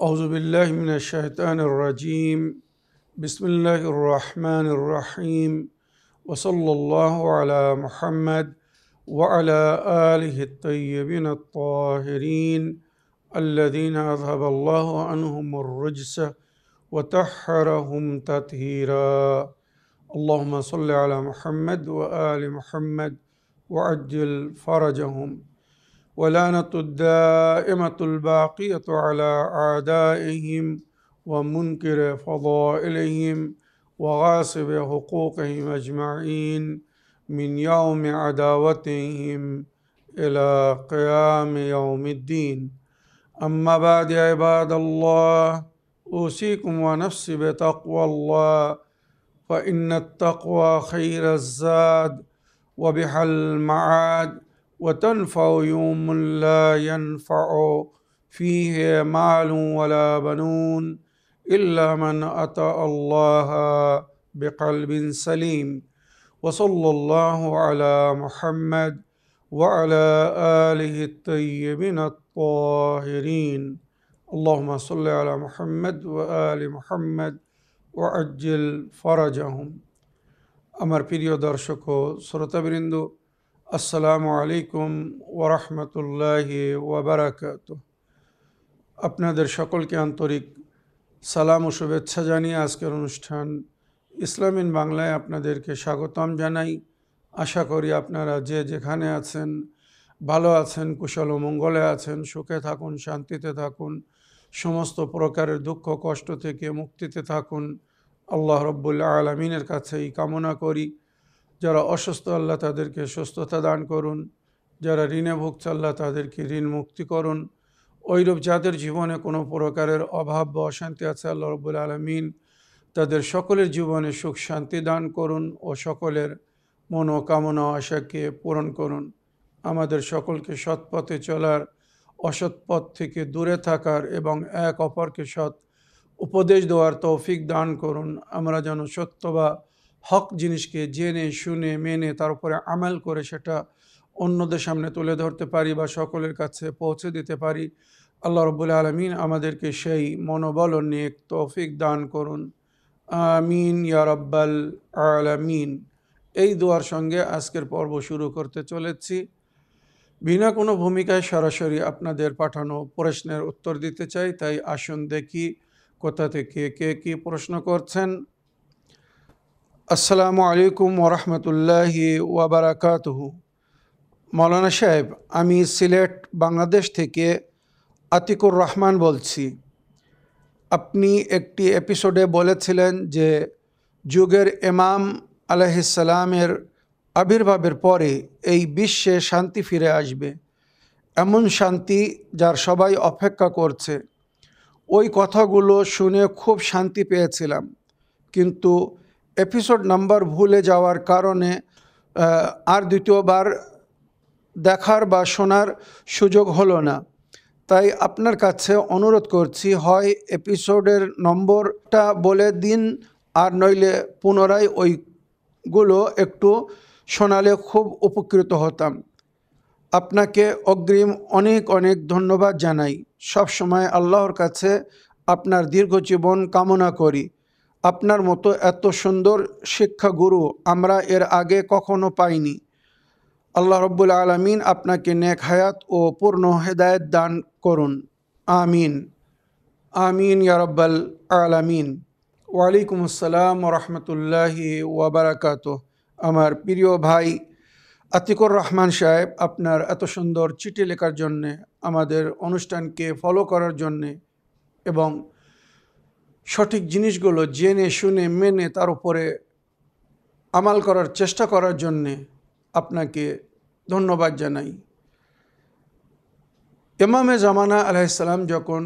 أعوذ بالله من الشيطان الرجيم بسم الله الرحمن الرحيم وصلى الله على محمد وعلى آله الطيبين الطاهرين الذين أذهب الله عنهم الرجس وطهرهم تطهيرا اللهم صل على محمد وآل محمد وعجل فرجهم ولعنة الدائمة الباقية على أعدائهم ومنكر فضائلهم وغاصب حقوقهم أجمعين من يوم عداوتهم إلى قيام يوم الدين أما بعد عباد الله أوصيكم ونفسي بتقوى الله فإن التقوى خير الزاد وبها المعاد وتنفع يوم لا ينفع فيه مال ولا بنون إلا من أتى الله بقلب سليم وصلى الله على محمد وعلى آله الطيبين الطاهرين اللهم صل على محمد وآل محمد وعجل فرجهم আমার প্রিয় দর্শক ও শ্রোতাবৃন্দ আসসালামু আলাইকুম ওরহমতুল্লাহি ওয়াবারাকাতুহ। আপনাদের সকলকে আন্তরিক সালাম ও শুভেচ্ছা জানিয়ে আজকের অনুষ্ঠান ইসলাম ইন বাংলায় আপনাদেরকে স্বাগতম জানাই। আশা করি আপনারা যে যেখানে আছেন ভালো আছেন, কুশল ও মঙ্গলে আছেন, সুখে থাকুন, শান্তিতে থাকুন, সমস্ত প্রকারের দুঃখ কষ্ট থেকে মুক্তিতে থাকুন। আল্লাহ রব্বুল আলামিনের কাছে এই কামনা করি। যারা অসুস্থ আল্লাহ তাদেরকে সুস্থতা দান করুন, যারা ঋণে ভুগছে আল্লাহ তাদেরকে ঋণ মুক্তি করুন। ওইরূপ যাদের জীবনে কোনো প্রকারের অভাব বা অশান্তি আছে আল্লাহ রব্বুল আলামিন তাদের সকলের জীবনে সুখ শান্তি দান করুন ও সকলের মনোকামনা আশাকে পূরণ করুন। আমাদের সকলকে সৎ পথে চলার, অসৎ পথ থেকে দূরে থাকার এবং এক অপরকে সৎ উপদেশ দেওয়ার তৌফিক দান করুন। আমরা যেন সত্য বা হক জিনিসকে জেনে শুনে মেনে তার উপরে আমাল করে সেটা অন্যদের সামনে তুলে ধরতে পারি বা সকলের কাছে পৌঁছে দিতে পারি। আল্লাহ রব্বুল আলামিন আমাদেরকে সেই মনোবল ও নেক তৌফিক দান করুন। আমিন ইয়া রাব্বাল আলামিন। এই দোয়ার সঙ্গে আজকের পর্ব শুরু করতে চলেছি। বিনা কোনো ভূমিকায় সরাসরি আপনাদের পাঠানো প্রশ্নের উত্তর দিতে চাই, তাই আসুন দেখি কোথা থেকে কে কী প্রশ্ন করছেন। আসসালামু আলাইকুম ওরহমতুল্লাহি ওয়াবারাকাতুহু। মৌলানা সাহেব, আমি সিলেট বাংলাদেশ থেকে আতিকুর রহমান বলছি। আপনি একটি এপিসোডে বলেছিলেন যে যুগের ইমাম আলাইহিসসালামের আবির্ভাবের পরে এই বিশ্বে শান্তি ফিরে আসবে, এমন শান্তি যার সবাই অপেক্ষা করছে। ওই কথাগুলো শুনে খুব শান্তি পেয়েছিলাম, কিন্তু এপিসোড নাম্বার ভুলে যাওয়ার কারণে আর দ্বিতীয়বার দেখার বা শোনার সুযোগ হলো না। তাই আপনার কাছে অনুরোধ করছি, হয় এপিসোডের নম্বরটা বলে দিন, আর নইলে পুনরায় ওইগুলো একটু শোনালে খুব উপকৃত হতাম। আপনাকে অগ্রিম অনেক অনেক ধন্যবাদ জানাই। সব সময় আল্লাহর কাছে আপনার দীর্ঘ জীবন কামনা করি। আপনার মতো এত সুন্দর শিক্ষাগুরু আমরা এর আগে কখনো পাইনি। আল্লাহ রব্বুল আলামিন আপনাকে নেক হায়াত ও পূর্ণ হেদায়েত দান করুন। আমিন আমিন ইয়া রাব্বাল আলামিন। ওয়ালাইকুম আসসালাম ওরহমতুল্লাহি ওয়াবারাকাতুহ। আমার প্রিয় ভাই আতিকুর রহমান সাহেব, আপনার এত সুন্দর চিঠি লেখার জন্যে, আমাদের অনুষ্ঠানকে ফলো করার জন্যে এবং সঠিক জিনিসগুলো জেনে শুনে মেনে তার উপরে আমাল করার চেষ্টা করার জন্যে আপনাকে ধন্যবাদ জানাই। ইমামে জামানা আলাইহিসসালাম যখন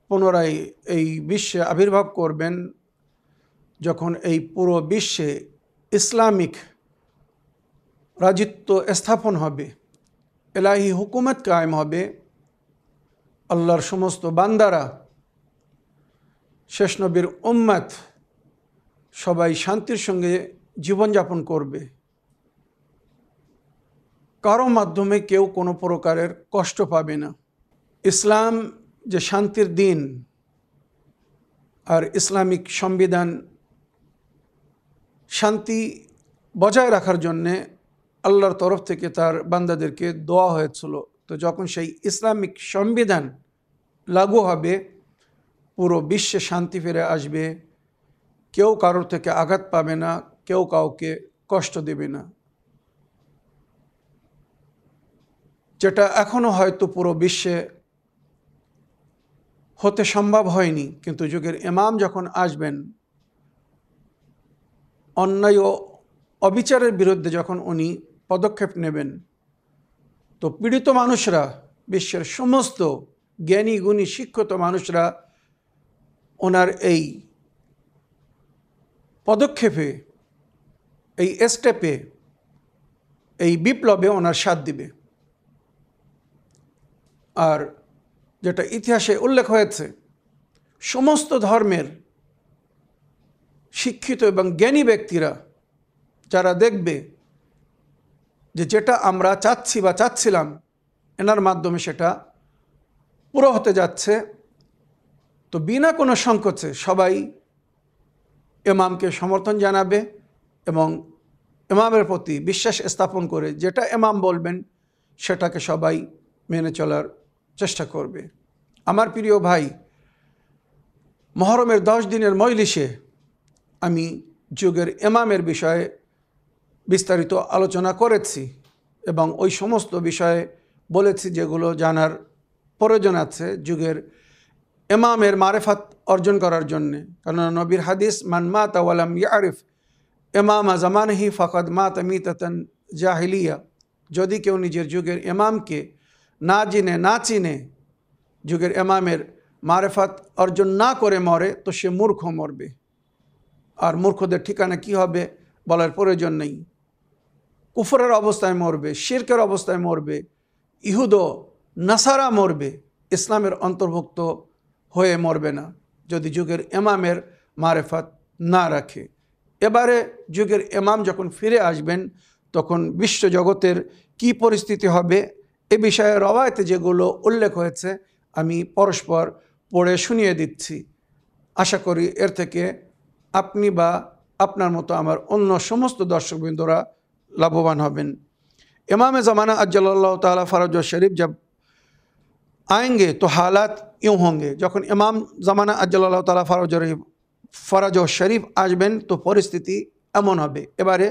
পুনরায় এই বিশ্বে আবির্ভাব করবেন, যখন এই পুরো বিশ্বে ইসলামিক রাজিত্ব স্থাপন হবে, এলাহি হুকুমত কায়েম হবে, আল্লাহর সমস্ত বান্দারা, শেষ নবীর উম্মত সবাই শান্তির সঙ্গে জীবনযাপন করবে। কারো মাধ্যমে কেউ কোনো প্রকারের কষ্ট পাবে না। ইসলাম যে শান্তির দিন, আর ইসলামিক সংবিধান শান্তি বজায় রাখার জন্যে আল্লাহর তরফ থেকে তার বান্দাদেরকে দোয়া হয়েছিল। তো যখন সেই ইসলামিক সংবিধান লাগু হবে, পুরো বিশ্বে শান্তি ফিরে আসবে, কেউ কারোর থেকে আঘাত পাবে না, কেউ কাউকে কষ্ট দেবে না, যেটা এখনো হয়তো পুরো বিশ্বে হতে সম্ভব হয়নি। কিন্তু যুগের ইমাম যখন আসবেন, অন্যায় ও অবিচারের বিরুদ্ধে যখন উনি পদক্ষেপ নেবেন, তো পীড়িত মানুষরা, বিশ্বের সমস্ত জ্ঞানী গুণী শিক্ষিত মানুষরা ওনার এই পদক্ষেপে, এই স্টেপে, এই বিপ্লবে ওনার সাথ দিবে। আর যেটা ইতিহাসে উল্লেখ হয়েছে, সমস্ত ধর্মের শিক্ষিত এবং জ্ঞানী ব্যক্তিরা যারা দেখবে যে যেটা আমরা চাচ্ছি বা চাচ্ছিলাম এনার মাধ্যমে সেটা পুরো হতে যাচ্ছে, তো বিনা কোনো সংকোচে সবাই ইমামকে সমর্থন জানাবে এবং ইমামের প্রতি বিশ্বাস স্থাপন করে যেটা ইমাম বলবেন সেটাকে সবাই মেনে চলার চেষ্টা করবে। আমার প্রিয় ভাই, মহরমের 10 দিনের মজলিসে আমি যুগের ইমামের বিষয়ে বিস্তারিত আলোচনা করেছি এবং ওই সমস্ত বিষয়ে বলেছি যেগুলো জানার প্রয়োজন আছে যুগের ইমামের মারেফাত অর্জন করার জন্যে। কারণ নবীর হাদিস, মান মাতা ওয়ালাম ইয়ারিফ ইমাম জামানহি ফাকাদ মাতা মিতাতান জাহিলিয়া, যদি কেউ নিজের যুগের ইমামকে না জেনে না চিনে যুগের ইমামের মারেফাত অর্জন না করে মরে, তো সে মূর্খ মরবে। আর মূর্খদের ঠিকানা কি হবে বলার প্রয়োজন নেই। কুফরের অবস্থায় মরবে, শিরকের অবস্থায় মরবে, ইহুদ নাসারা মরবে, ইসলামের অন্তর্ভুক্ত হয়ে মরবে না যদি যুগের ইমামের মারেফাত না রাখে। এবারে যুগের ইমাম যখন ফিরে আসবেন তখন বিশ্বজগতের কি পরিস্থিতি হবে এ বিষয়ে রওয়ায়েতে যেগুলো উল্লেখ হয়েছে আমি পরস্পর পড়ে শুনিয়ে দিচ্ছি। আশা করি এর থেকে আপনি বা আপনার মতো আমার অন্য সমস্ত দর্শকবৃন্দরা লাভবান হবেন। इमाम ज़माना अज्जलल्लाहु ताला फ़रज शरीफ जब आएंगे तो हालात यूँ होंगे। যখন ইমাম ज़माना अज्जलल्लाहु ताला फ़रज शरीफ আসবেন তো পরিস্থিতি এমন হবে। এবারে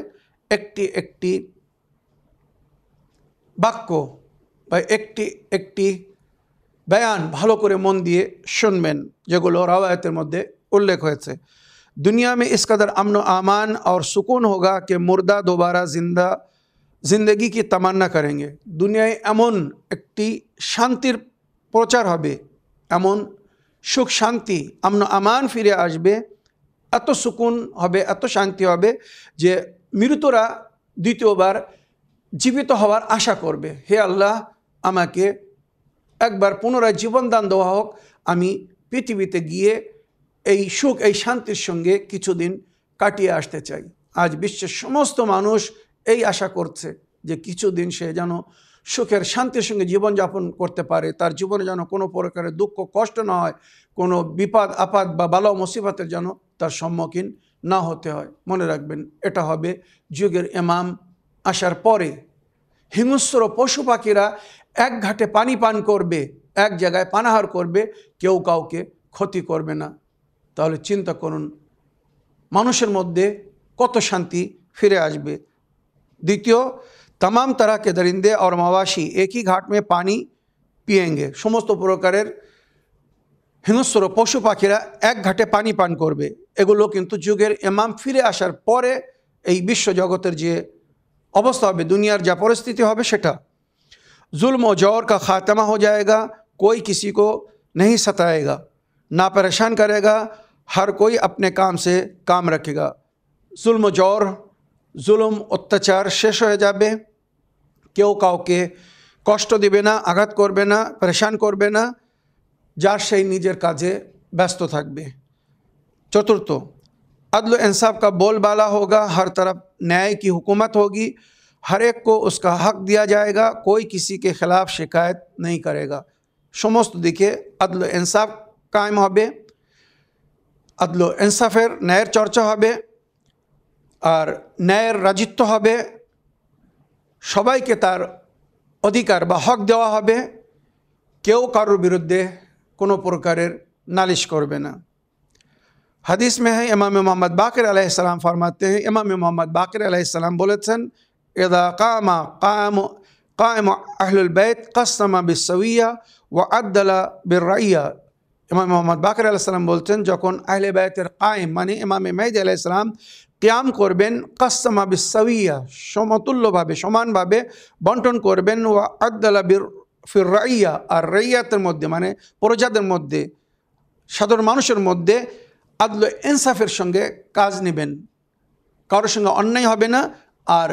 একটি একটি বাক্য বা একটি একটি বয়ান ভালো করে মন দিয়ে শুনবেন যেগুলো রওয়ায়াতের মধ্যে उल्लेख হয়েছে। दुनिया में इस कदर अमन आमान और सुकून होगा कि मुर्दा दोबारा जिंदगी की तमन्ना करेंगे। दुनियाয় এমন একটি শান্তির প্রচার হবে, এমন সুখ শান্তি আমন আমান ফিরে আসবে, এত সুকুন হবে, এত শান্তি হবে যে মৃতরা দ্বিতীয়বার জীবিত হওয়ার আশা করবে। হে আল্লাহ, আমাকে একবার পুনরায় জীবন দান দেওয়া হোক, আমি পৃথিবীতে গিয়ে এই সুখ এই শান্তির সঙ্গে কিছুদিন কাটিয়ে আসতে চাই। আজ বিশ্বের সমস্ত মানুষ এই আশা করছে যে কিছুদিন সে যেন সুখের শান্তির সঙ্গে জীবনযাপন করতে পারে, তার জীবনে যেন কোনো প্রকারের দুঃখ কষ্ট না হয়, কোনো বিপদ আপদ বা বালা মুসিবতের যেন তার সম্মুখীন না হতে হয়। মনে রাখবেন, এটা হবে যুগের ইমাম আসার পরে। হিংস্র পশু পাখিরা এক ঘাটে পানি পান করবে, এক জায়গায় পানাহার করবে, কেউ কাউকে ক্ষতি করবে না। তাহলে চিন্তা করুন মানুষের মধ্যে কত শান্তি ফিরে আসবে। দ্বিতীয়, तमाम तरह के दरिंदे और मवाशी एक ही घाट में पानी पिएंगे। समस्त प्रकारेर हिंस्र पशु पाखिरा एक घाटे पानी पान करबे। एगुलो किन्तु जुगेर इमाम फिरे आसार परे এই বিশ্ব জগতের যে অবস্থা হবে, দুনিয়ার যা পরিস্থিতি হবে সেটা। जुल्म और जौर का खात्मा हो जाएगा, कोई किसी को नहीं सताएगा, ना परेशान करेगा, हर कोई अपने काम से काम रखेगा। जुल्म जौर, जुल्म अत्याचार शेष हो जाबे, কেউ কাউকে কষ্ট দিবে না, আঘাত করবে না, পরেশান করবে না, যার সেই নিজের কাজে ব্যস্ত থাকবে। चतुर्थ, अदल इंसाफ का बोलबाला होगा, हर तरफ न्याय की हुकूमत होगी, हर एक को उसका हक दिया जाएगा, कोई किसी के खिलाफ शिकायत नहीं करेगा। समस्त दिखे अदल इंसाफ कायम होबे, আদল ইনসাফের, ন্যায়ের চর্চা হবে, আর ন্যায়ের রাজিত্ব হবে, সবাইকে তার অধিকার বা হক দেওয়া হবে, কেউ কারোর বিরুদ্ধে কোনো প্রকারের নালিশ করবে না। হাদিস में है इमाम मोहम्मद बाक़िर अलैहिस्सलाम फरमाते हैं, इमाम मोहम्मद बाक़िर अलैहिस्सलाम बोलते हैं इज़ा क़ाम अहलुल बैत क़स्सम बिस्सविय्या व अद्दल बिर्रइया। इमाम मोहम्मद बाक़िर अलैहिस्सलाम बोलते हैं যখন আহলে বাইতের কায়েম মানে ইমাম মেহদী আলাইহিসসালাম কিয়াম করবেন, क़स्सम बिस्सविय्या সমতুল্যভাবে সমানভাবে বন্টন করবেন, व अद्दल बिर्रइया আর রাইয়াতের মধ্যে মানে প্রজাদের মধ্যে সাধারণ মানুষের মধ্যে আদল ইনসাফের সঙ্গে কাজ নেবেন, কারোর সঙ্গে অন্যায় হবে না, আর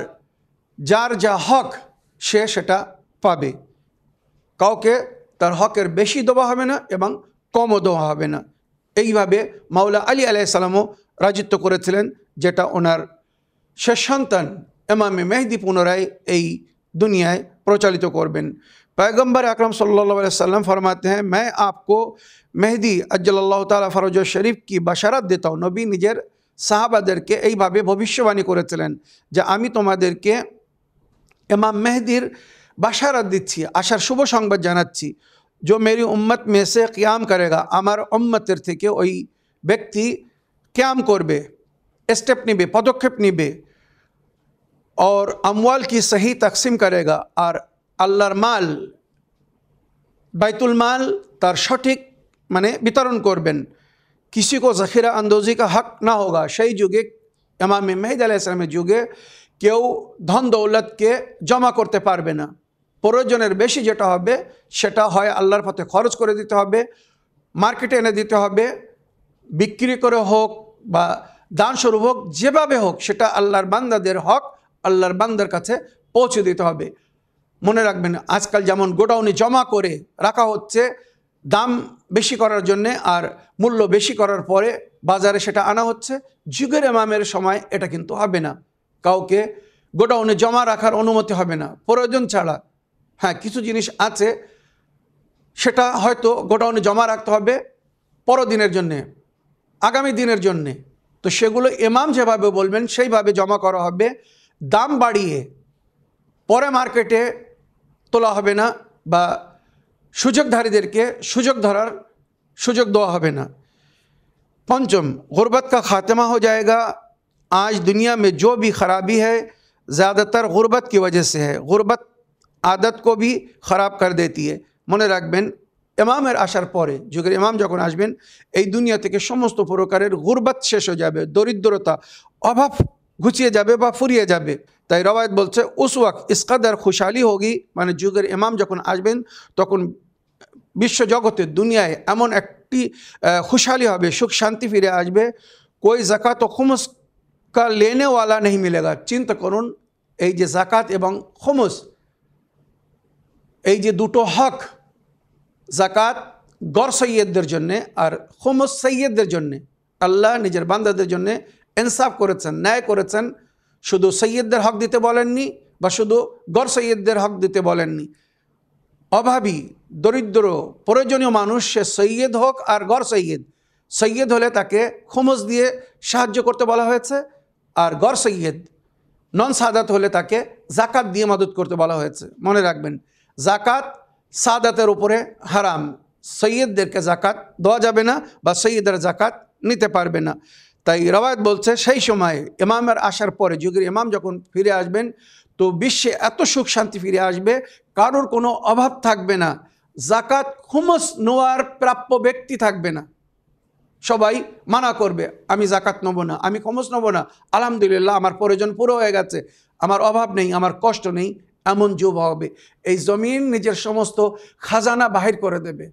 যার যা হক সে সেটা পাবে, কাউকে তার হকের বেশি দেওয়া হবে না এবং কমও দেওয়া হবে না। এইভাবে মাওলা আলী আলাইহিসসালামও রাজিত্ব করেছিলেন, যেটা ওনার শেষ সন্তান ইমামে মেহদি পুনরায় এই দুনিয়ায় প্রচালিত করবেন। पैगम्बर अकरम सल्लल्लाहु अलैहि वसल्लम फरमाते हैं, मैं आपको मेहदी अज्जलल्लाहु ताला फरज शरीफ की बशारत देता हूँ। नबी निजेर সাহাবাদেরকে এইভাবে ভবিষ্যবাণী করেছিলেন যে আমি তোমাদেরকে ইমাম মেহদির বাশারাত দিচ্ছি, আসার শুভ সংবাদ জানাচ্ছি। जो मेरी उम्मत में से क़ियाम करेगा, আমার উম্মতের থেকে ওই ব্যক্তি क़ियाम করবে, স্টেপ নেবে, পদক্ষেপ নেবে, और अमवाल की सही तकसीम करेगा, और আল্লাহর মাল বাইতুল মাল তার সঠিক মানে বিতরণ করবেন, किसी को ज़ख़ीरा अंदोज़ी का हक ना होगा। সেই যুগে ইমাম মেহদী আলাইহিস সালামের যুগে কেউ ধন দৌলতকে জমা করতে পারবে না, প্রয়োজনের বেশি যেটা হবে সেটা হয় আল্লাহর পথে খরচ করে দিতে হবে, মার্কেটে এনে দিতে হবে, বিক্রি করে হোক বা দান স্বরূপ হোক, যেভাবে হোক সেটা আল্লাহর বান্দাদের হক আল্লাহর বান্দার কাছে পৌঁছে দিতে হবে। মনে রাখবেন, আজকাল যেমন গোডাউনে জমা করে রাখা হচ্ছে দাম বেশি করার জন্যে, আর মূল্য বেশি করার পরে বাজারে সেটা আনা হচ্ছে, যুগের ইমামের সময় এটা কিন্তু হবে না। কাউকে গোডাউনে জমা রাখার অনুমতি হবে না প্রয়োজন ছাড়া। হ্যাঁ, কিছু জিনিস আছে সেটা হয়তো গোডাউনে জমা রাখতে হবে পরদিনের জন্যে, আগামী দিনের জন্যে, তো সেগুলো ইমাম যেভাবে বলবেন সেইভাবে জমা করা হবে। দাম বাড়িয়ে পরে মার্কেটে তোলা হবে না, বা সুযোগধারীদেরকে সুযোগ ধরার সুযোগ দেওয়া হবে না। पंचम, गुर्बत का ख़ात्मा हो जाएगा। आज दुनिया में जो भी ख़राबी है ज़्यादातर गुर्बत की वजह से है। गुर्बत आदत को भी ख़राब कर देती है। মনে রাখবেন, ইমামের আসার পরে যুগের ইমাম যখন আসবেন এই দুনিয়া থেকে সমস্ত প্রকারের গুরবাত শেষ হয়ে যাবে, দরিদ্রতা অভাব ঘুচিয়ে যাবে বা ফুরিয়ে যাবে। তাই রওয়ায়াত বলছে উস ওয়াক্ত ইস কদর খুশহালি হোগি, মানে যুগের ইমাম যখন আসবেন তখন বিশ্বজগতে দুনিয়ায় এমন একটি খুশহালি হবে, সুখ শান্তি ফিরে আসবে। कोई ज़कात ও খুমুস কা লেনে ওয়ালা नहीं मिलेगा। চিন্তা করুন, এই যে জাকাত এবং খুমুস, এই যে দুটো হক, জাকাত গড় সৈয়দদের জন্যে আর খুমুস সৈয়দদের জন্যে, আল্লাহ নিজের বান্দাদের জন্যে ইনসাফ করেছেন, ন্যায় করেছেন। শুধু সৈয়দদের হক দিতে বলেননি বা শুধু গড় সৈয়দদের হক দিতে বলেননি। অভাবী, দরিদ্র, প্রয়োজনীয় মানুষ সে সৈয়দ হোক আর গড় সৈয়দ, সৈয়দ হলে তাকে খুমুস দিয়ে সাহায্য করতে বলা হয়েছে, আর গড় সৈয়দ নন সাদাত হলে তাকে জাকাত দিয়ে মদত করতে বলা হয়েছে। মনে রাখবেন, জাকাত সাদাতের উপরে হারাম, সৈয়দদেরকে জাকাত দেওয়া যাবে না বা সৈয়দের জাকাত নিতে পারবে না। তাই রওয়ায়াত বলছে সেই সময় ইমামের আসার পরে যুগের ইমাম যখন ফিরে আসবেন তো বিশ্বে এত সুখ শান্তি ফিরে আসবে, কারোর কোনো অভাব থাকবে না, জাকাত খুমুস নেওয়ার প্রাপ্য ব্যক্তি থাকবে না। সবাই মানা করবে, আমি জাকাত নেব না, আমি খুমুস নেব না, আলহামদুলিল্লাহ আমার প্রয়োজন পুরো হয়ে গেছে, আমার অভাব নেই, আমার কষ্ট নেই, এমন যুগ হবে। এই জমিন নিজের সমস্ত খাজানা বাহির করে দেবে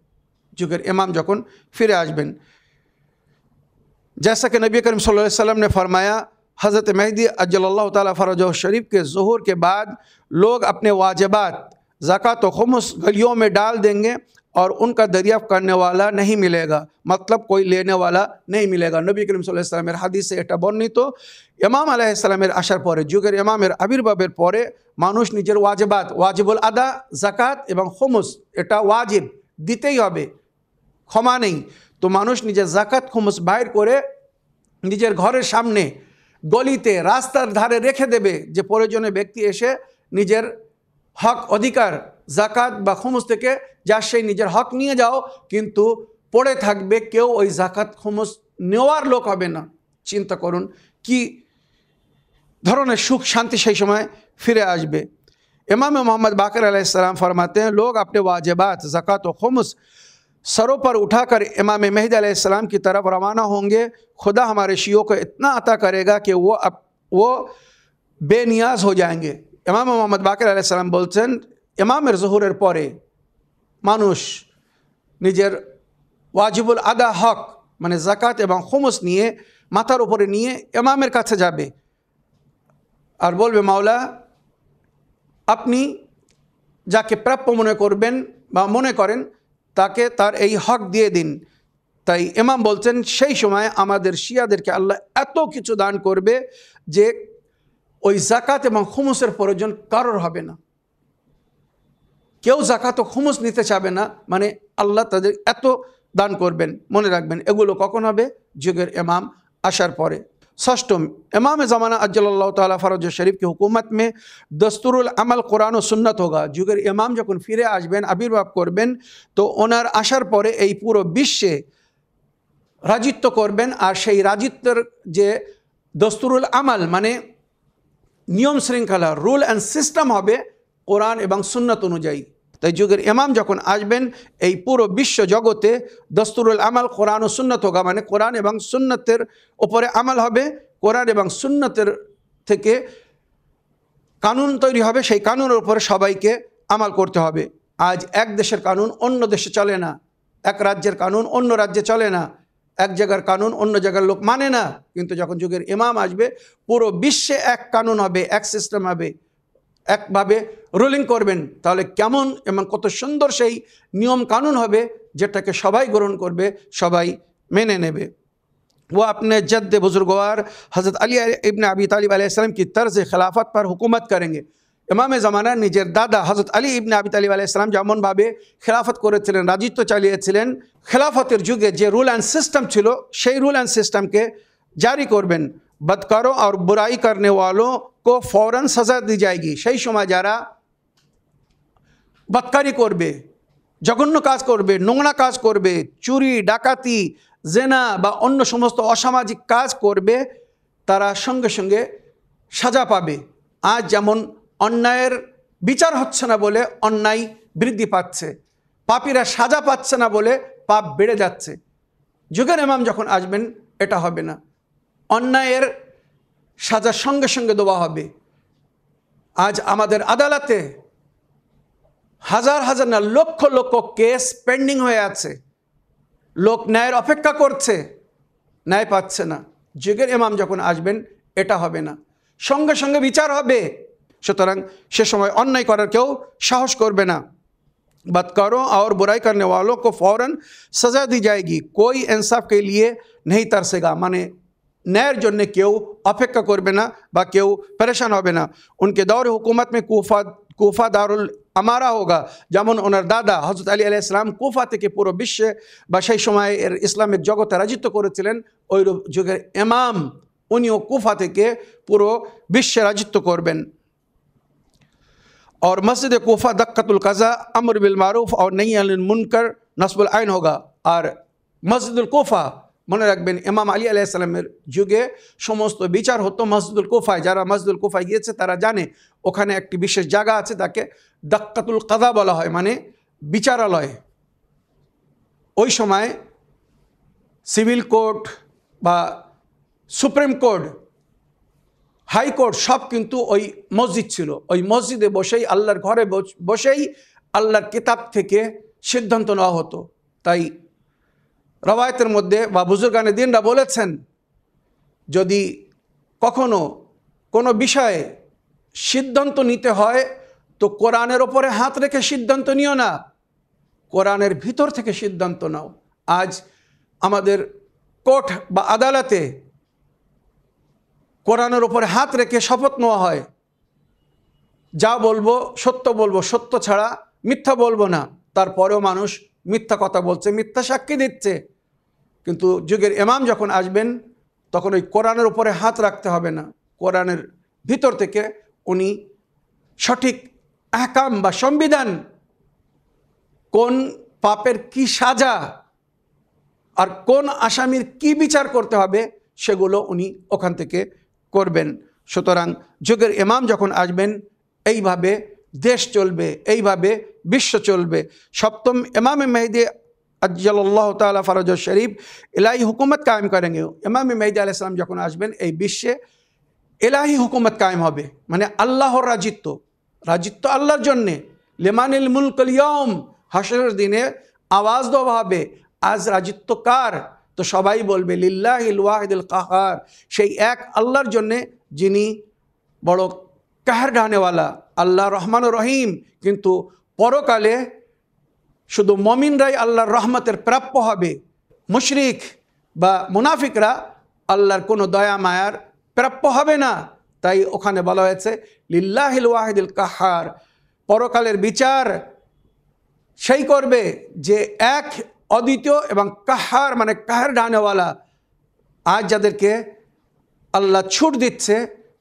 যুগের ইমাম যখন ফিরে আসবেন। जैसा कि नबी करीम सल्लल्लाहु अलैहि वसल्लम ने फरमाया, हज़रत मेहदी अज्जलल्लाहु ताला फ़रजहु शरीफ के ज़ुहूर के बाद लोग अपने वाजिबात ज़कात व खुमुस गलियों में डाल देंगे और उनका दरियाफ़्त करने वाला नहीं मिलेगा, मतलब कोई लेने वाला नहीं मिलेगा। नबी करीम सल्लल्लाहु अलैहि वसल्लमेর হাদিসে এটা বর্ণিত। ইমাম আলাইহিস সালামের আসার পরে, যুগের ইমামের আবির্ভাবের পরে মানুষ নিজের ওয়াজিবাত, ওয়াজিবুল আদা, জাকাত এবং খুমুস, এটা ওয়াজিব দিতেই হবে, ক্ষমা নেই, তো মানুষ নিজের জাকাত খুমুস বাইর করে নিজের ঘরের সামনে, গলিতে, রাস্তার ধারে রেখে দেবে, যে প্রয়োজনীয় ব্যক্তি এসে নিজের হক অধিকার জাকাত বা খুমুস থেকে যা সেই নিজের হক নিয়ে যাও, কিন্তু পড়ে থাকবে, কেউ ওই জাকাত খুমুস নেওয়ার লোক হবে না। চিন্তা করুন কি ধরনের সুখ শান্তি সেই সময় ফিরে আসবে। इमाम मोहम्मद बाकर अलैहिस्सलाम फरमाते हैं, लोग अपने वाजिबात ज़कात व खुमुस सरों पर उठाकर इमाम मेहदी अलैहिस्सलाम की तरफ रवाना होंगे। खुदा हमारे शियों को इतना अता करेगा कि वो बेनियाज हो जाएंगे। इमाम मोहम्मद बाकर अलैहिस्सलाम बोलছেন, ইমামের জোহরের পরে মানুষ নিজের ওয়াজিবুল আদা হক মানে জাকাত এবং খুমুস নিয়ে মাথার উপরে নিয়ে ইমামের কাছে যাবে আর বলবে, মাওলা আপনি যাকে প্রাপ্য মনে করবেন বা মনে করেন তাকে তার এই হক দিয়ে দিন। তাই ইমাম বলছেন, সেই সময় আমাদের শিয়াদেরকে আল্লাহ এত কিছু দান করবে যে ওই জাকাত এবং খুমুসের প্রয়োজন কারোর হবে না। কেউ জাকাত ও খুমুস নিতে চাবে না, মানে আল্লাহ তাদের এত দান করবেন। মনে রাখবেন, এগুলো কখন হবে? যুগের ইমাম আসার পরে। ষষ্ঠম, इमाम ज़माना अज्जलल्लाहु ताला फ़रज शरीफ की हुकूमत में दस्तूरुल अमल कुरान ও সুন্নাত होगा। যুগের ইমাম যখন ফিরে আসবেন, আবির্ভাব করবেন, তো ওনার আসার পরে এই পুরো বিশ্বে রাজিত্ব করবেন। আর সেই রাজিত্বের যে দস্তুরুল আমাল মানে নিয়ম শৃঙ্খলা, রুল অ্যান্ড সিস্টেম হবে কোরআন এবং সুন্নাত অনুযায়ী। তাই যুগের ইমাম যখন আসবেন, এই পুরো বিশ্ব জগতে দস্তুরুল আমাল কোরআন ও সুন্নাত হোগা, মানে কোরআন এবং সুন্নতের ওপরে আমল হবে, কোরআন এবং সুন্নতের থেকে কানুন তৈরি হবে, সেই কানুনের উপরে সবাইকে আমল করতে হবে। আজ এক দেশের কানুন অন্য দেশে চলে না, এক রাজ্যের কানুন অন্য রাজ্যে চলে না, এক জায়গার কানুন অন্য জায়গার লোক মানে না। কিন্তু যখন যুগের ইমাম আসবে, পুরো বিশ্বে এক কানুন হবে, এক সিস্টেম হবে, একভাবে রুলিং করবেন। তাহলে কেমন এবং কত সুন্দর সেই নিয়ম কানুন হবে, যেটাকে সবাই গ্রহণ করবে, সবাই মেনে নেবে। वो अपने जद्द बुजुर्गवार हज़रत अली इब्न अबी तालिब अलैहिस्सलाम की तर्ज खिलाफत पर हुकूमत करेंगे। ইমামে জামানা নিজের দাদা হযরত আলী ইবনে আবি তালিব আলাইহিস সালাম যেমনভাবে খেলাফত করেছিলেন, রাজিত্ব চালিয়েছিলেন, খেলাফতের যুগে যে রুল অ্যান্ড সিস্টেম ছিল, সেই রুল অ্যান্ড সিস্টেমকে জারি করবেন। बदकारों और बुराई करने वालों को फ़ौरन सज़ा दी जाएगी। সেই সময় যারা বদকারি করবে, জঘন্য কাজ করবে, নোংরা কাজ করবে, চুরি ডাকাতি জেনা বা অন্য সমস্ত অসামাজিক কাজ করবে, তারা সঙ্গে সঙ্গে সাজা পাবে। আজ যেমন অন্যায়ের বিচার হচ্ছে না বলে অন্যায় বৃদ্ধি পাচ্ছে, পাপীরা সাজা পাচ্ছে না বলে পাপ বেড়ে যাচ্ছে। যুগের ইমাম যখন আসবেন, এটা হবে না, অন্যায়ের সাজা সঙ্গে সঙ্গে দেওয়া হবে। আজ আমাদের আদালতে হাজার হাজার না লক্ষ লক্ষ কেস পেন্ডিং হয়ে আছে, লোক ন্যায়ের অপেক্ষা করছে, ন্যায় পাচ্ছে না। যুগের ইমাম যখন আসবেন, এটা হবে না, সঙ্গে সঙ্গে বিচার হবে। সুতরাং সে সময় অন্যায় করার কেউ সাহস করবে না। बदकारों और बुराई करने वालों को फ़ौरन सज़ा दी जाएगी, कोई इंसाफ के लिए नहीं तरसेगा, মানে ন্যায়ের জন্য কেউ অপেক্ষা করবে না বা কেউ পরেশান হবে না। उनके दौर हुकूमत में কুফা দারুল আমারা হোগা, যেমন ওনার দাদা হযরত আলী আলাইহিস সালাম কুফা থেকে পুরো বিশ্বে বা সেই সময় এর ইসলামিক জগতে রাজিত্ব করেছিলেন, ওই যুগের ইমাম উনিও কুফা থেকে পুরো বিশ্বে রাজিত্ব করবেন। और मस्जिद कोफा दक्कतुल कज़ा अमर बिल मारूफ और नही अनिल मुनकर नस्बुल आइन होगा। और मस्जिदुल कोफा মনে রাখবেন, ইমাম আলী আলাইহিস সালামের যুগে সমস্ত বিচার হতো মসজিদুল কোফায়। যারা মসজিদুল কোফায় গিয়েছে তারা জানে, ওখানে একটি বিশেষ জায়গা আছে, তাকে দাক্কাতুল কাযা বলা হয়, মানে বিচারালয়। ওই সময় সিভিল কোর্ট বা সুপ্রিম কোর্ট, হাইকোর্ট সব কিন্তু ওই মসজিদ ছিল। ওই মসজিদে বসেই, আল্লাহর ঘরে বসেই আল্লাহর কিতাব থেকে সিদ্ধান্ত নেওয়া হতো। তাই রওয়ায়াতের মধ্যে বা বুজুর্গানে দিনরা বলেছেন, যদি কখনো কোনো বিষয়ে সিদ্ধান্ত নিতে হয় তো কোরআনের ওপরে হাত রেখে সিদ্ধান্ত নিও না, কোরআনের ভিতর থেকে সিদ্ধান্ত নাও। আজ আমাদের কোর্ট বা আদালতে কোরআনের ওপরে হাত রেখে শপথ নেওয়া হয়, যা বলবো সত্য বলবো, সত্য ছাড়া মিথ্যা বলবো না। তারপরেও মানুষ মিথ্যা কথা বলছে, মিথ্যা সাক্ষী দিচ্ছে। কিন্তু যুগের ইমাম যখন আসবেন তখন ওই কোরআনের উপরে হাত রাখতে হবে না, কোরআনের ভিতর থেকে উনি সঠিক আহকাম বা সংবিধান, কোন পাপের কি সাজা আর কোন আসামির কি বিচার করতে হবে সেগুলো উনি ওখান থেকে করবেন। সুতরাং যুগের ইমাম যখন আসবেন এইভাবে দেশ চলবে, এইভাবে বিশ্ব চলবে। সপ্তম ইমাম মেহদি আজ্জালাল্লাহু তাআলা ফরজ শরীফ ইলাহি হুকুমত কায়েম করেंगे। ইমাম মেহদি আলাইহিস সালাম যখন আসবেন এই বিশ্বে ইলাহি হুকুমত কায়েম হবে, মানে আল্লাহর রাজিত্ব, রাজিত্ব আল্লাহর জন্যে। লিমানিল মুলকুল ইয়াউম, হাসরের দিনে আওয়াজ দেওয়া হবে আজ রাজিত্ব কার? তো সবাই বলবে লিল্লাহিল ওয়াহিদুল কাহার, সেই এক আল্লাহর জন্যে যিনি বড় কাহার ঢানেওয়ালা, আল্লাহ রহমান রহিম। কিন্তু পরকালে শুধু মমিনরাই আল্লাহর রহমতের প্রাপ্য হবে, মুশরিক বা মুনাফিকরা আল্লাহর কোনো দয়া মায়ার প্রাপ্য হবে না। তাই ওখানে বলা হয়েছে লিল্লাহিল ওয়াহিদুল কাহার, পরকালের বিচার সেই করবে যে এক অদ্বিতীয় এবং কাহার মানে কাহার ডানেওয়ালা। আজ যাদেরকে আল্লাহ ছুট দিচ্ছে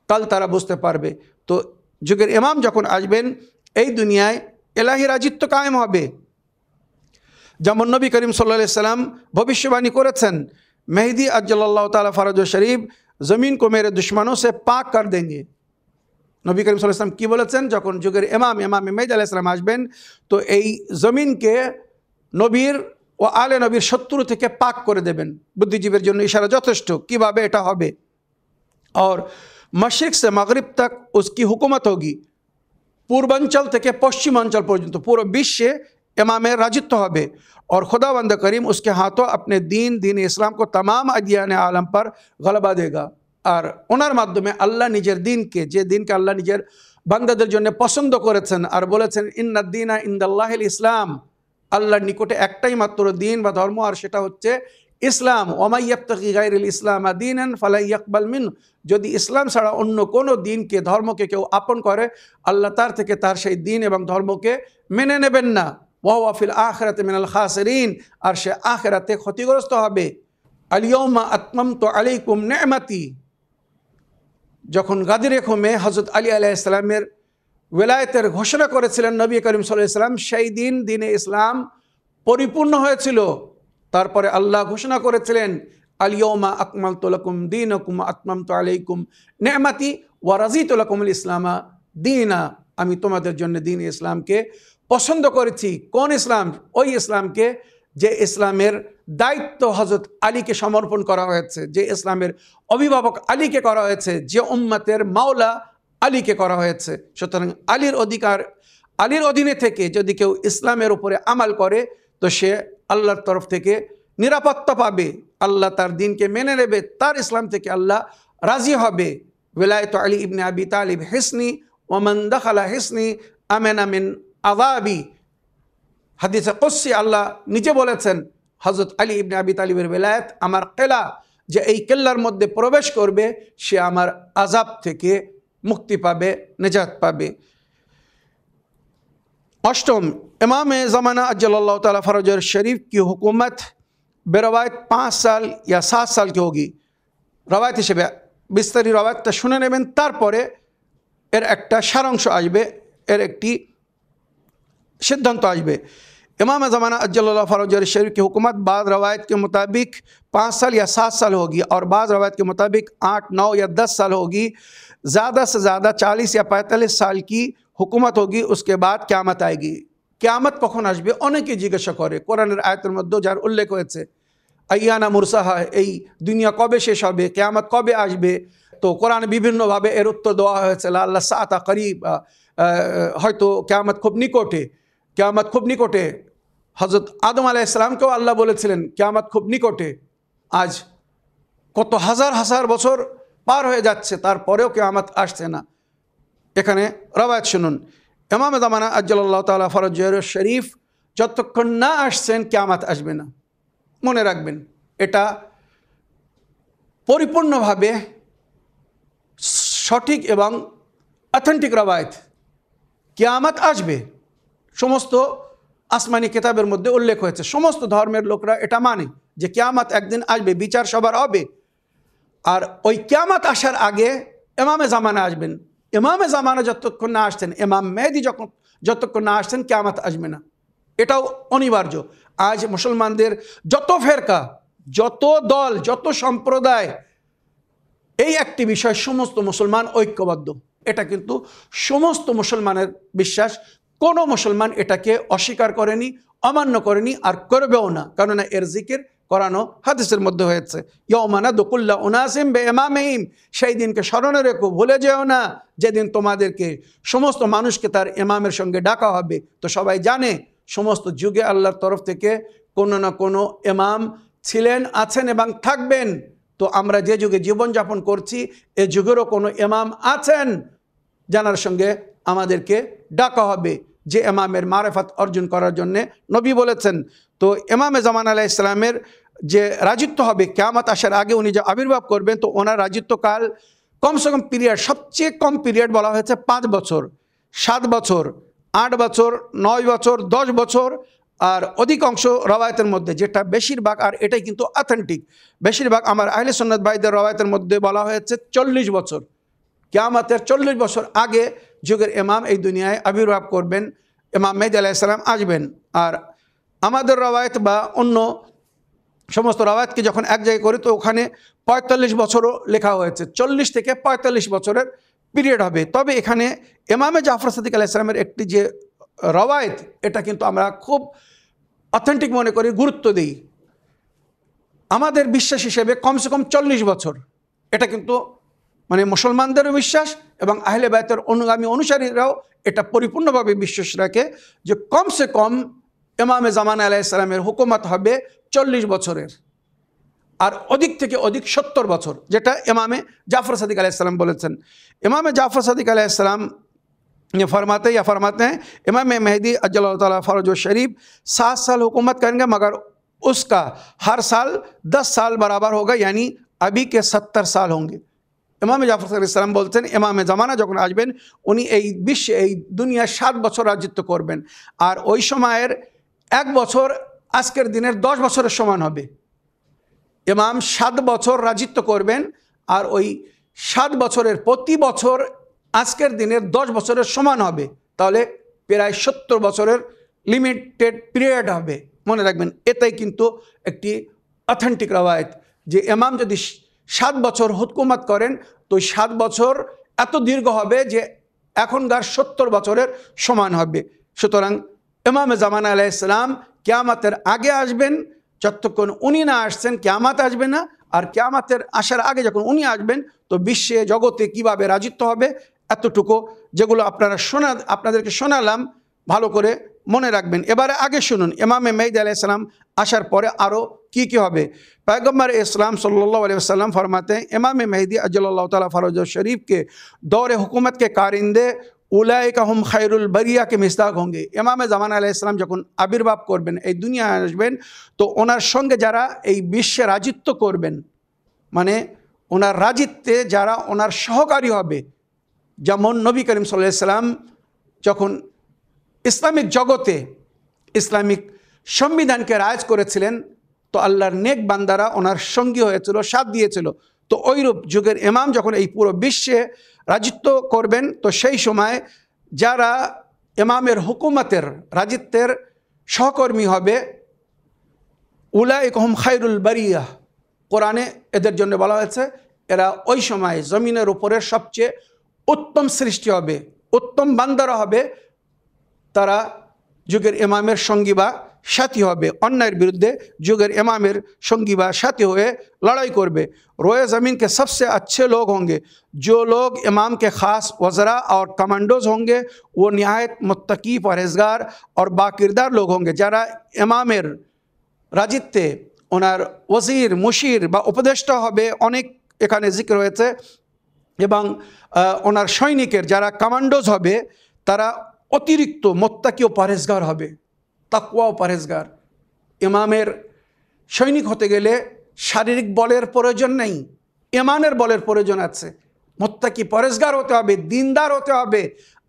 কাল তারা বুঝতে পারবে। তো যুগের ইমাম যখন আসবেন এই দুনিয়ায় ইলাহি রাজিত্ব কায়েম হবে। যেমন নবী করিম সাল্লাল্লাহু আলাইহি সাল্লাম ভবিষ্যবাণী করেছেন মেহদি আজ্জালাল্লাহু তাআলা ফরজ শরীফ ज़मीन को मेरे दुश्मनों से पाक कर देंगे। নবী করিম সাল্লাল্লাহু আলাইহি সাল্লাম কি বলেছেন? যখন যুগের ইমাম মেহদি আলাইহিস সালাম আসবেন তো এই জমিনকে নবীর ও আলে নবীর শত্রু থেকে পাক করে দেবেন। বুদ্ধিজীবীর জন্য ইশারা যথেষ্ট, কিভাবে এটা হবে। और मशरिक से मगरिब तक उसकी हुकूमत होगी, पूर्वांचल থেকে পশ্চিমাঞ্চল পর্যন্ত পুরো বিশ্বে ইমামের রাজত্ব হবে। और खुदावंद करीम उसके हाथों अपने दीन इस्लाम को तमाम अदियान आलम पर गलबा देगा। আর ওনার মাধ্যমে আল্লাহ নিজের দিনকে, যে দিনকে আল্লাহ নিজের বান্দাদের জন্য পছন্দ করেছেন আর বলেছেন ইন্নাদ দীনা ইনদাল্লাহিল ইসলাম, আল্লাহর নিকটে একটাই মাত্র দিন বা ধর্ম আর সেটা হচ্ছে ইসলাম। ওয়া ইয়াবতাগি গায়রিল ইসলাম দীনান ফালা ইয়াকবাল মিন, যদি ইসলাম ছাড়া অন্য কোনো দিনকে ধর্মকে কেউ আপন করে আল্লাহ তার থেকে তার সেই দিন এবং ধর্মকে মেনে নেবেন না। ওয়া হুয়া ফিল আখিরাতি মিনাল খাসিরিন, আর সে আখিরাতে ক্ষতিগ্রস্ত হবে। আল ইয়াউমা আতমামতু আলাইকুম নি'মাতি, যখন গাদিরে খুমে হযরত আলী আলাইহিস সালামের ওলায়েতের ঘোষণা করেছিলেন নবী করিম সাল্লাল্লাহু আলাইহি ওয়াসাল্লাম, সেই দিন দিনে ইসলাম পরিপূর্ণ হয়েছিল। তারপরে আল্লাহ ঘোষণা করেছিলেন আল ইয়াউমা আকমালতু লাকুম দীনাকুম আতমামতু আলাইকুম নি'মাতি ওয়া রাযীতু লাকুমুল ইসলামা দীনা, আমি তোমাদের জন্য দিন ইসলামকে পছন্দ করেছি। কোন ইসলাম? ওই ইসলামকে যে ইসলামের দায়িত্ব হযরত আলীকে সমর্পণ করা হয়েছে, যে ইসলামের অভিভাবক আলীকে করা হয়েছে, যে উম্মতের মাওলা আলীকে করা হয়েছে। সুতরাং আলীর অধীনে থেকে যদি কেউ ইসলামের উপরে আমাল করে তো সে আল্লাহর তরফ থেকে নিরাপত্তা পাবে, আল্লাহ তার দিনকে মেনে নেবে, তার ইসলাম থেকে আল্লাহ রাজি হবে। ওয়ালায়াত আলী ইবনে আবি তালিব হিসনি ওমান দাখালা হিসনি আমেনা মিন আযাবি, হাদিসে কুদসি আল্লাহ নিজে বলেছেন হযরত আলী ইবনে আবি তালিবের বেলায়েত আমার কেলা, যে এই কেল্লার মধ্যে প্রবেশ করবে সে আমার আযাব থেকে মুক্তি পাবে, নিজাত পাবে। अष्टम, इमाम ज़माना अज्जलल्लाहु ताला फरजह शरीफ की हुकूमत बेरवायत 5 साल या 7 साल की होगी। रवायत हिसेबे বিস্তারিত রওয়ায়াতটা শুনে নেবেন, তারপরে এর একটা সারাংশ আসবে, এর একটি सिद्धांत आजबे। इमाम ज़माना अज्जलल्लाहु फरजह शरीफ की हुकूमत बाद रवायत के मुताबिक 5 साल या 7 साल होगी और बाद रवायत के मुताबिक 8, 9 या 10 साल होगी। ज़्यादा से ज़्यादा 40 या 45 साल की हुकूमत होगी। उसके बाद क़यामत आएगी। क़यामत कখন আসবে অনেকে জিজ্ঞাসা করে। কোরআনের আয়াতের মধ্যে যার উল্লেখ হয়েছে আইয়ানা মুরসাহা, এই দুনিয়া কবে শেষ হবে, क़यामत কবে আসবে। তো কোরআনে বিভিন্নভাবে এর উত্তর দেওয়া হয়েছে লাআল্লা সাআতা করিব, হয়তো क़यामत খুব নিকটে। क़यामत খুব নিকটে। হযরত আদম আলাইহিস সালামকেও আল্লাহ বলেছিলেন क़यामत খুব নিকটে। আজ কত হাজার হাজার বছর পার হয়ে যাচ্ছে, তারপরেও क़यामत আসছে না। এখানে রওয়ায়াত শুনুন। ইমাম ज़माना আজ্জালাল্লাহু তাআলা ফরজহ শরীফ যতক্ষণ না আসছেন क़यामत আসবে না। মনে রাখবেন, এটা পরিপূর্ণভাবে সঠিক এবং অথেন্টিক রওয়ায়াত। क़यामत আসবে, সমস্ত আসমানি কিতাবের মধ্যে উল্লেখ হয়েছে। সমস্ত ধর্মের লোকরা এটা মানে যে কিয়ামত একদিন আসবে, বিচার সবার হবে। আর ওই কিয়ামত আসার আগে ইমামে জামানা আসবেন। ইমামে জামানা যতক্ষণ না আসছেন, ইমাম মেহেদী যতক্ষণ না আসছেন, কিয়ামত আসবে না। এটাও অনিবার্য। আজ মুসলমানদের যত ফেরকা, যত দল, যত সম্প্রদায়, এই একটি বিষয় সমস্ত মুসলমান ঐক্যবদ্ধ। এটা কিন্তু সমস্ত মুসলমানের বিশ্বাস। কোনো মুসলমান এটাকে অস্বীকার করেনি, অমান্য করেনি, আর করবেও না। কেননা এর জিকির করানো হাদিসের মধ্যে হয়েছে, ইয়াউমা নাদকুল্লা উনাসিম বিইমামিহিম, সেই দিনকে স্মরণে রেখো, ভুলে যেও না যেদিন তোমাদেরকে সমস্ত মানুষকে তার ইমামের সঙ্গে ডাকা হবে। তো সবাই জানে সমস্ত যুগে আল্লাহর তরফ থেকে কোনো না কোনো ইমাম ছিলেন, আছেন এবং থাকবেন। তো আমরা যে যুগে জীবনযাপন করছি, এ যুগেরও কোনো ইমাম আছেন জানার সঙ্গে আমাদেরকে ডাকা হবে, যে ইমামের মারেফাত অর্জন করার জন্যে নবী বলেছেন। তো ইমামে জামান আলাইহিস সালামের যে রাজত্ব হবে কিয়ামত আসার আগে, উনি যে আবির্ভাব করবেন, তো ওনার রাজত্বকাল কমসে কম পিরিয়ড, সবচেয়ে কম পিরিয়ড বলা হয়েছে 5 বছর, 7 বছর, 8 বছর, 9 বছর, 10 বছর। আর অধিকাংশ রওয়ায়াতের মধ্যে, যেটা বেশিরভাগ, আর এটাই কিন্তু অথেন্টিক, বেশিরভাগ আমার আহলে সুন্নাত ভাইদের রওয়ায়াতের মধ্যে বলা হয়েছে 40 বছর। কিয়ামতের 40 বছর আগে যুগের ইমাম এই দুনিয়ায় আবির্ভাব করবেন, ইমাম মেহেদী আলাইহিস সালাম আসবেন। আর আমাদের রওয়ায়াত বা অন্য সমস্ত রওয়ায়াতকে যখন এক জায়গায় করি, তো ওখানে 45 বছরও লেখা হয়েছে। 40 থেকে 45 বছরের পিরিয়ড হবে। তবে এখানে ইমামে জাফর সাদিক আলাইহিস সালামের একটি যে রওয়ায়াত, এটা কিন্তু আমরা খুব অথেন্টিক মনে করি, গুরুত্ব দিই। আমাদের বিশ্বাস হিসেবে কমসে কম 40 বছর। এটা কিন্তু মানে মুসলমানদেরও বিশ্বাস এবং আহলে বায়তের অনুগামী অনুসারীরাও এটা পরিপূর্ণভাবে বিশ্বাস রাখে যে কমসে কম ইমামে জামান আলাইহিস সালামের হুকুমত হবে 40 বছরের, আর অধিক থেকে অধিক 70 বছর, যেটা ইমামে জাফর সাদিক আলাইহিস সালাম বলেছেন। ইমামে জাফর সাদিক আলাইহিস সালাম फरमाते हैं इमाम मेहदी अज्जलल्लाहु ताला फरज शरीफ 7 साल हुकूमत करेंगे, मगर उसका हर साल 10 साल बराबर होगा, यानी अभी के 70 साल होंगे। ইমাম জাফর আলাইহিস সালাম বলছেন, ইমামে জামানা যখন আসবেন, উনি এই বিশ্বে, এই দুনিয়ায় 7 বছর রাজত্ব করবেন। আর ওই সময়ের 1 বছর আজকের দিনের 10 বছরের সমান হবে। ইমাম 7 বছর রাজত্ব করবেন, আর ওই 7 বছরের প্রতি বছর আজকের দিনের 10 বছরের সমান হবে। তাহলে প্রায় 70 বছরের লিমিটেড পিরিয়ড হবে। মনে রাখবেন, এটাই কিন্তু একটি অথেন্টিক রওয়ায়াত যে ইমাম যদি 7 বছর হুকুমত করেন, তো 7 বছর এত দীর্ঘ হবে যে এখনকার 70 বছরের সমান হবে। সুতরাং ইমামে জামানা আলাইহিস সালাম কিয়ামতের আগে আসবেন। যতক্ষণ উনি না আসছেন, কিয়ামত আসবে না। আর কিয়ামতের আসার আগে যখন উনি আসবেন, তো বিশ্বে জগতে কিভাবে রাজত্ব হবে, এতটুকু যেগুলো আপনাদেরকে শোনালাম, ভালো করে মনে রাখবেন। এবারে আগে শুনুন, ইমামে মেহেদী আলাইহিস সালাম আসার পরে আরও কি কি হবে। पैगम्बर इस्लाम सल्लल्लाहु अलैहि वसल्लम फरमाते हैं, इमाम मेहदी अज्जलल्लाहु ताला फरज शरीफ के दौर हुकूमत के कारिंदे उलाइका हुम खैरुल बरिया के मिसदाक होंगे। इमाम ज़मान आलैहिस सलाम যখন আবির্ভাব করবেন, এই দুনিয়ায় আসবেন, তো ওনার সঙ্গে যারা এই বিশ্বে রাজত্ব করবেন, মানে ওনার রাজত্বে যারা ওনার সহকারী হবে, যেমন নবী করিম সাল্লাল্লাহু আলাইহি সাল্লাম যখন ইসলামিক জগতে ইসলামিক সংবিধানকে রাজ করেছিলেন, তো আল্লাহর নেক বান্দারা ওনার সঙ্গী হয়েছিল, সাথ দিয়েছিল। তো ওইরূপ যুগের ইমাম যখন এই পুরো বিশ্বে রাজত্ব করবেন, তো সেই সময় যারা ইমামের হুকুমতের রাজত্বের সহকর্মী হবে, উলাইকা হুম খায়রুল বারিয়া, কোরআনে এদের জন্য বলা হয়েছে এরা ওই সময় জমিনের উপরের সবচেয়ে উত্তম সৃষ্টি হবে, উত্তম বান্দারা হবে। তারা যুগের ইমামের সঙ্গী বা সাথী হবে, অন্যায়ের বিরুদ্ধে যুগের ইমামের সঙ্গী বা সাথী হয়ে লড়াই করবে। रोए ज़मीन के सबसे अच्छे लोग होंगे जो लोग इमाम के ख़ास वज़रा और कमांडोज होंगे, वो नहायत मुत्तकी परहेज़गार और बाकिरदार लोग होंगे। যারা ইমামের রাজত্বে ওনার ওজির, মুশির বা উপদেষ্টা হবে, অনেক এখানে জিক্র হয়েছে। এবং ওনার সৈনিকের যারা কমান্ডোজ হবে, তারা অতিরিক্ত মুত্তাকি ও পरहेज़গার হবে, তাকওয়া ও পरहेज़গার। ইমামের সৈনিক হতে গেলে শারীরিক বলের প্রয়োজন নেই, ইমানের বলের প্রয়োজন আছে। মুত্তাকি পरहेज़গার হতে হবে, দিনদার হতে হবে,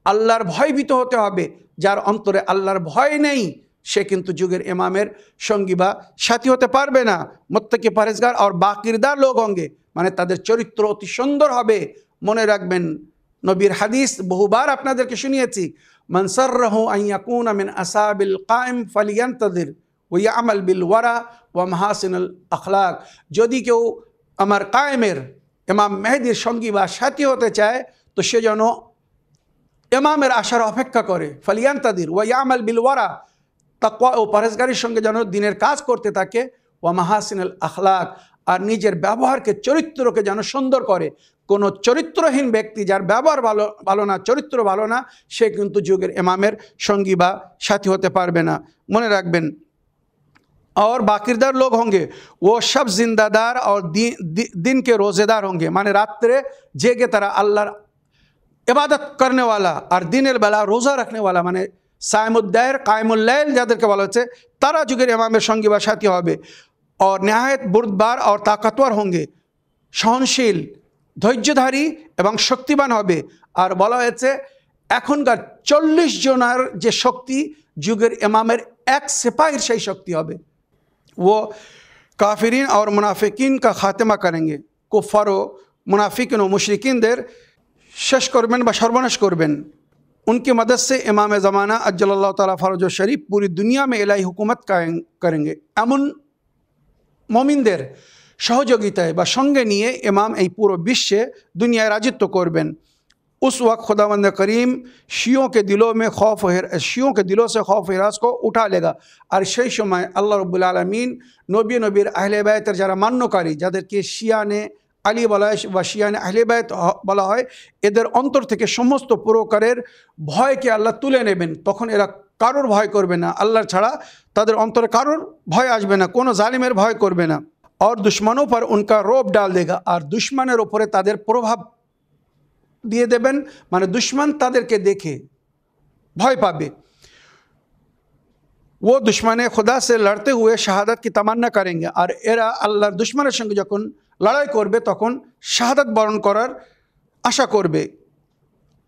আল্লাহর ভয়ভীত হতে হবে। যার অন্তরে আল্লাহর ভয় নেই, সে কিন্তু যুগের ইমামের সঙ্গী বা সাথী হতে পারবে না। মুত্তাকি পরহেজগার আর বাকিরদার লোক होंगे, মানে তাদের চরিত্র অতি সুন্দর হবে। মনে রাখবেন নবীর হাদিস বহুবার আপনাদেরকে শুনিয়েছি, মান সাররাহু আন ইয়াকুনা মিন আসহাবিল কায়েম ফালিয়ান্তাযির ওয়া ইয়ামাল বিল ওয়ারা ওয়া মাহাসিনুল আখলাক। যদি কেউ আমার কায়েমের ইমাম মেহেদির সঙ্গী বা সাথী হতে চায় তো সে যেন ইমামের আসার অপেক্ষা করে, ফালিয়ান্তাযির ওয়া ইয়ামাল বিল ওয়ারা, তাকওয়া ও পরহেজগারির সঙ্গে যেন দিনের কাজ করতে থাকে, ওয়া মাহাসিনুল আখলাক, আর নিজের ব্যবহারকে চরিত্রকে যেন সুন্দর করে। কোনো চরিত্রহীন ব্যক্তি যার ব্যবহার ভালো না, চরিত্র ভালো না, সে কিন্তু যুগের ইমামের সঙ্গী বা সাথী হতে পারবে না। মনে রাখবেন और बाकिरदार लोग होंगे वो सब जिंदादार और दिन के रोज़ेदार होंगे, माने रात्रे जेगे तारा अल्लाहर इबादत करने वाला और दिनेर बेला रोज़ा रखने वाला, माने सायमुद्दैर कायमुल लैल যাদেরকে বলা হচ্ছে তারা যুগের ইমামের সঙ্গী বা সাথী হবে। और निहायत बुर्दबार और ताकतवर होंगे, सहनशील ধৈর্যধারী এবং শক্তিবান হবে। আর বলা হয়েছে এখনকার 40 জনের যে শক্তি যুগের ইমামের এক সিপাহীর সেই শক্তি হবে। वो काफिरीन और मुनाफिकीन का खात्मा करेंगे, कुफ्फार ও मुनाफिकीन ও मुशरिकीनদের শেষ করবেন বা সর্বনাশ করবেন। उनकी मदद से इमाम ज़माना अज्जलल्लाहु ताला फरज शरीफ पूरी दुनिया में इलाही हुकूमत कायम करेंगे। এমন মুমিনদের সহযোগিতায় বা সঙ্গে নিয়ে ইমাম এই পুরো বিশ্বে দুনিয়ায় রাজত্ব করবেন। उस वक्त खुदावंद करीम शियों के दिलों से खौफ हिरास को उठा लेगा। और সেই সময় আল্লাহ রব্বুল আলামিন নবীর আহলে বাইতের যারা মান্যকারী, যাদেরকে শিয়ানে আলী বলা হয় বা শিয়ানে আহলে বাইত বলা হয়, এদের অন্তর থেকে সমস্ত প্রকারের ভয়কে আল্লাহ তুলে নেবেন। তখন এরা কারোর ভয় করবে না, আল্লাহর ছাড়া তাদের অন্তরে কারোর ভয় আসবে না, কোনো জালিমের ভয় করবে না। और दुश्मनों पर उनका রোব डाल देगा, আর দুশ্মনের ওপরে তাদের প্রভাব দিয়ে দেবেন, মানে দুশ্মন তাদেরকে দেখে ভয় পাবে। वो दुश्मन खुदा से लड़ते हुए शहादत की तमन्ना करेंगे, আর এরা আল্লাহর দুশ্মনের সঙ্গে যখন লড়াই করবে তখন শাহাদাত বরণ করার আশা করবে।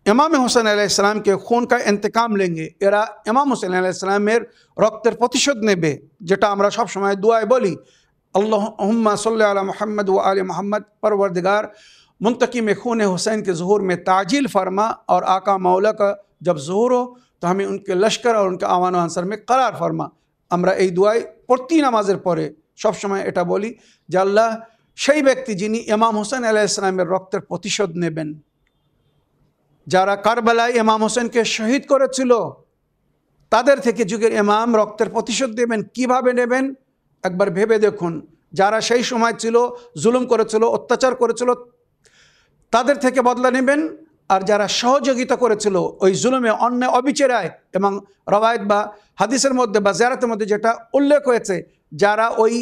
ইমাম হোসেন আলাইহিস সালামকে খুন का इंतकाम लेंगे, এরা ইমাম হোসেন আলাইহিস সালামের রক্তের প্রতিশোধ নেবে, যেটা আমরা সব সময় দুআয় বলি, अल्लाहुम्मा सल्लि अला मुहम्मद व आले मोहम्मद, परवरदिगार मुंतकी में खून हुसैन के ज़ुहूर में ताजील फरमा, और आका मौला का जब ज़ुहूर हो तो हमें उनके लश्कर और उनके आवान आंसर में करार फरमा। আমরা এই দুআই প্রতি নামাজের পরে সব সময় এটা বলি যে আল্লাহ সেই ব্যক্তি যিনি ইমাম হোসেন আলাইহিস সালামের রক্তের প্রতিশোধ নেবেন, যারা কারবালায় ইমাম হোসেনকে শহীদ করেছিল তাদের থেকে যুগের ইমাম রক্তের প্রতিশোধ নেবেন। কিভাবে নেবেন একবার ভেবে দেখুন। যারা সেই সময় ছিল, জুলুম করেছিল, অত্যাচার করেছিল, তাদের থেকে বদলা নেবেন। আর যারা সহযোগিতা করেছিল ওই জুলুমে, অন্যায়, অবিচারায়, এবং রওয়ায়াত বা হাদিসের মধ্যে বা জিয়ারতের মধ্যে যেটা উল্লেখ হয়েছে, যারা ওই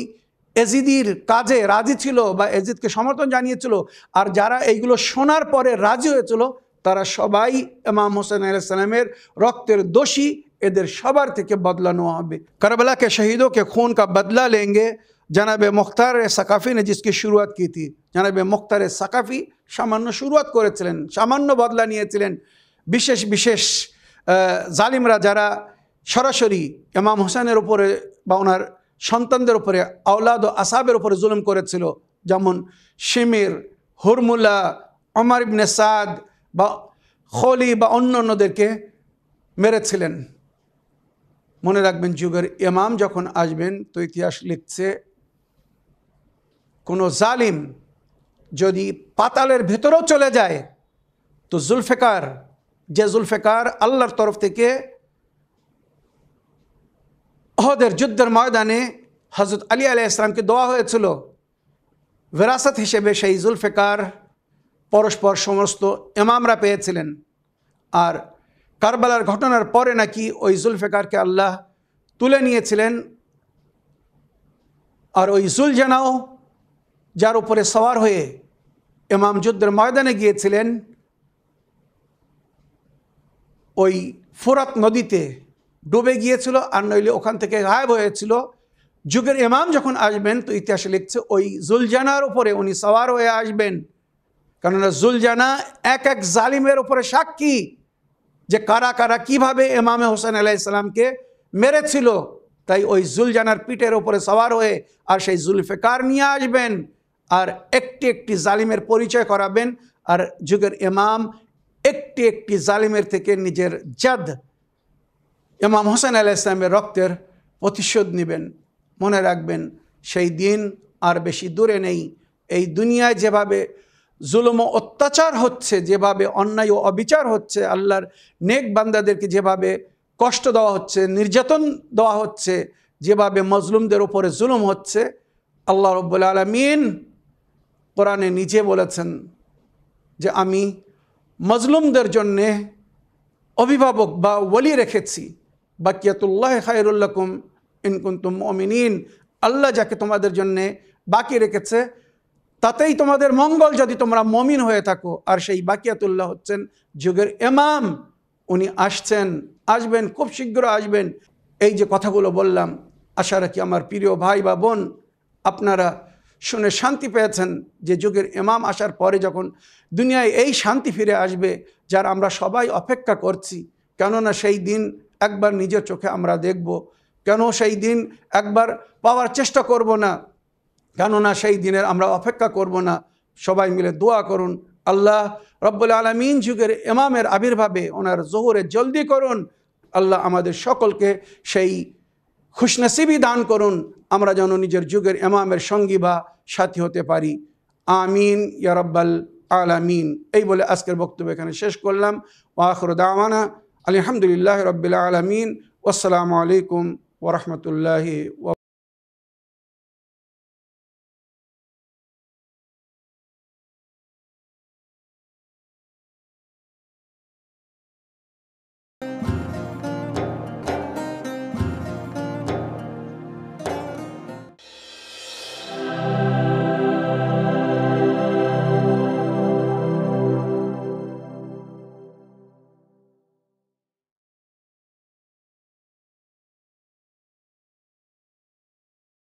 এজিদির কাজে রাজি ছিল বা এজিদকে সমর্থন জানিয়েছিল, আর যারা এইগুলো শোনার পরে রাজি হয়েছিল, তারা সবাই ইমাম হোসেন আলাইহিস সালামের রক্তের দোষী। এদের সবার থেকে বদলা নেওয়া হবে। करबला के शहीदों के खून का बदला लेंगे। जनाब मुख्तार सकाफ़ी ने जिसकी शुरुआत की थी, जनाब मुख्तार सकाफ़ी সামান্য শুরুয়াত করেছিলেন, সামান্য বদলা নিয়েছিলেন। বিশেষ বিশেষ জালিমরা যারা সরাসরি ইমাম হোসেনের উপরে বা ওনার সন্তানদের উপরে, আওলাদ ও আসহাবের উপরে জুলুম করেছিল, যেমন শিমির, হুরমুলা, ওমর ইবনে সাদ বা খলি বা অন্যান্যদেরকে মেরেছিলেন। মনে রাখবেন যুগের ইমাম যখন আসবেন তো ইতিহাস লিখছে কোনো জালিম যদি পাতালের ভেতরেও চলে যায় তো জুলফিকার, যে জুলফিকার আল্লাহর তরফ থেকে উহুদের যুদ্ধের ময়দানে হযরত আলী আলাইহিস সালামকে দেওয়া হয়েছিল বিরাসত হিসেবে, সেই জুলফিকার পরস্পর সমস্ত ইমামরা পেয়েছিলেন। আর কারবালার ঘটনার পরে নাকি ওই জুলফিকারকে আল্লাহ তুলে নিয়েছিলেন। আর ওই জুলজানাও যার উপরে সওয়ার হয়ে ইমাম যুদ্ধের ময়দানে গিয়েছিলেন, ওই ফুরাত নদীতে ডুবে গিয়েছিল, আর নইলে ওখান থেকে গায়েব হয়েছিল। যুগের ইমাম যখন আসবেন তো ইতিহাসে লিখছে ওই জুলজানার উপরে উনি সওয়ার হয়ে আসবেন। কেননা জুলজানা এক এক জালিমের উপরে সাক্ষী যে কারা কারা কিভাবে ইমামে হোসেন আলাইহিস সালামকে মেরেছিল, তাই ওই জুলজানার পিঠের ওপরে সওয়ার হয়ে আর সেই জুলফিকার নিয়ে আসবেন আর একটি একটি জালিমের পরিচয় করাবেন। আর যুগের ইমাম একটি একটি জালিমের থেকে নিজের জাদ ইমাম হোসেন আলাইহিস সালামের রক্তের প্রতিশোধ নেবেন। মনে রাখবেন, সেই দিন আর বেশি দূরে নেই। এই দুনিয়ায় যেভাবে জুলুম ও অত্যাচার হচ্ছে, যেভাবে অন্যায় ও অবিচার হচ্ছে, আল্লাহর নেক বান্দাদেরকে যেভাবে কষ্ট দেওয়া হচ্ছে, নির্যাতন দেওয়া হচ্ছে, যেভাবে মজলুমদের উপরে জুলুম হচ্ছে, আল্লাহ রাব্বুল আলামিন কোরআনে নিজে বলেছেন যে আমি মজলুমদের জন্যে অভিভাবক বা ওলি রেখেছি। বাকিয়াতুল্লাহ খায়রুল লাকুম ইন কুনতুম মুমিনিন। আল্লাহ যাকে তোমাদের জন্যে বাকি রেখেছে তাতেই তোমাদের মঙ্গল, যদি তোমরা মমিন হয়ে থাকো। আর সেই বাকিয়াতুল্লাহ হচ্ছেন যুগের ইমাম। উনি আসবেন, খুব শীঘ্র আসবেন। এই যে কথাগুলো বললাম, আশা রাখি আমার প্রিয় ভাই বা বোন আপনারা শুনে শান্তি পেয়েছেন যে যুগের ইমাম আসার পরে যখন দুনিয়ায় এই শান্তি ফিরে আসবে যার আমরা সবাই অপেক্ষা করছি। কেননা সেই দিন একবার নিজের চোখে আমরা দেখব, কেন সেই দিন একবার পাওয়ার চেষ্টা করব না, কেননা সেই দিনের আমরা অপেক্ষা করব না। সবাই মিলে দোয়া করুন, আল্লাহ রব্বুল আলামিন যুগের ইমামের আবির্ভাবে ওনার জোহরে জলদি করুন। আল্লাহ আমাদের সকলকে সেই খুশনসিবি দান করুন, আমরা যেন নিজের যুগের ইমামের সঙ্গী বা সাথী হতে পারি। আমিন ইয়া রাব্বাল আলামিন। এই বলে আজকের বক্তব্য এখানে শেষ করলাম। ওয়া আখিরু দাওয়ানা আলহামদুলিল্লাহি রাব্বিল আলামিন। ওয়াসসালামু আলাইকুম ওয়া রাহমাতুল্লাহি ওয়া